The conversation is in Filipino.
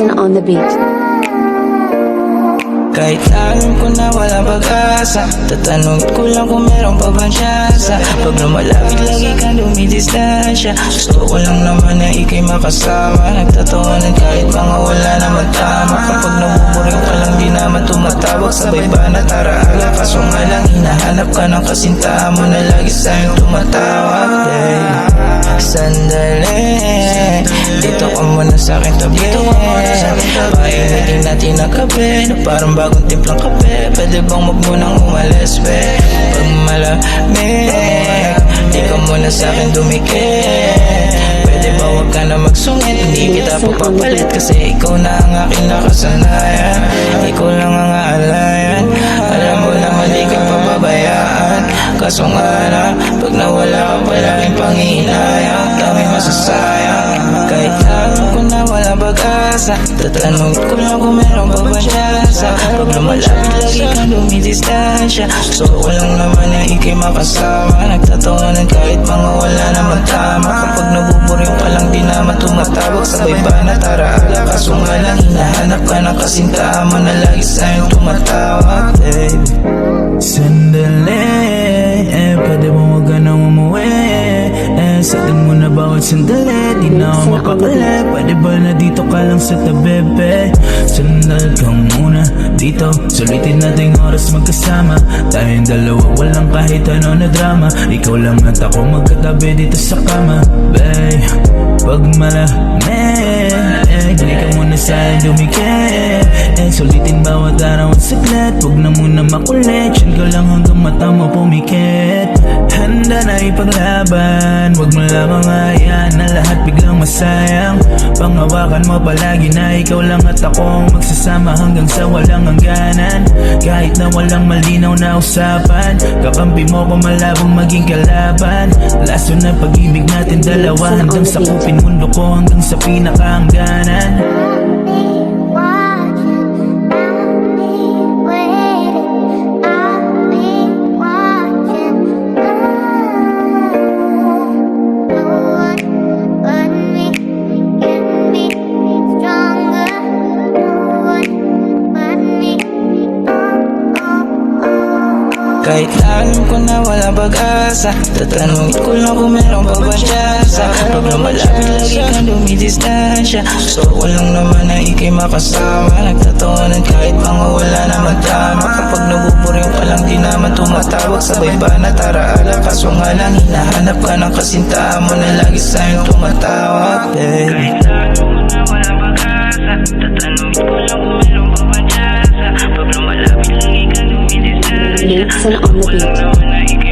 Listen on the beat. Kahit alam ko na walang pag-asa, tatanungin ko lang kung meron pa bang tsansa. Pag lumalapit lagi kang dumidistansya, gusto ko lang naman na ika'y makasama. Nagtatawanan kahit mga wala naman tama. Kapag nabuburing ka lang di naman tumatawag, sabay ba na tara-ala? Kaso nga lang hinahanap ka ng kasintahan mo na lagi sa'yong tumatawag. Sandali, dito ka muna sa'kin tabi. Painitin natin ang kape na parang bagong timplang kape. Pwede bang wag mo nang umalis, be? Pag malamig, di ka muna sa'kin dumikit. Pwede ba wag ka na magsungit? Hindi kita papapalit kasi ikaw na ang aking nakasanayan. Ikaw lang ang aalayan. Alam mo na mali kang papabayaan. Kaso nga na, pag nawala ka palaging panghinayang, dami masasayang. Kahit alam ko na walang pag-asa, tatanungin ko lang kung meron pa bang tsansa. Pag lumalapit lagi kang dumidistansya, gusto ko lang naman na ika'y makasama. Nagtatawanan kahit mga wala naman tama. Kapag nabuburing ka lang di naman tumatawag, sabay ba na tara-ala? Kaso nga lang hinahanap ka ng kasintahan mo na lagi sa'yong tumatawag, babe. Sandali, pwede mo wag ka nang umuwi. Sa atin mo na bawat sandali, di na ako mapakali. Pwede ba na dito ka lang sa tabebe? Sandal ka muna dito, sulitin nating oras magkasama. Tayong dalawa walang kahit ano na drama. Ikaw lang at ako magkatabi dito sa kama, babe. Pag malamig, di ka muna sa'yo dumikit. Sulitin bawat araw at saglit, wag na muna makulit. Yan ka lang hanggang mata mo pumikit. Handa na ipaglaban, wag mo lamang ayan na lahat biglang masayang. Panghawakan mo palagi na ikaw lang at ako magsasama hanggang sa walang hangganan. Kahit na walang malinaw na usapan, kakampi mo kung malabong maging kalaban. Laso na pag-ibig natin dalawa, hanggang sakupin mundo ko hanggang sa pinakahangganan. Kahit alam ko na walang pag-asa, tatanungin ko lang kung meron pa bang tsansa. Pag lumalapit lagi kang dumidistansya, gusto ko lang naman na ika'y makasama. Nagtatawanan kahit mga wala naman tama. Kapag nabuburing ka lang di naman tumatawag, sabay ba na tara-ala? Kaso nga lang hinahanap ka ng kasintahan mo na lagi sa'yong tumatawag, babe. Kahit alam ko na walang pag-asa, tatanungin ko lang kung meron pa bang tsansa. Pag lumalapit lagi kang dumidistansya, Listen on the beat.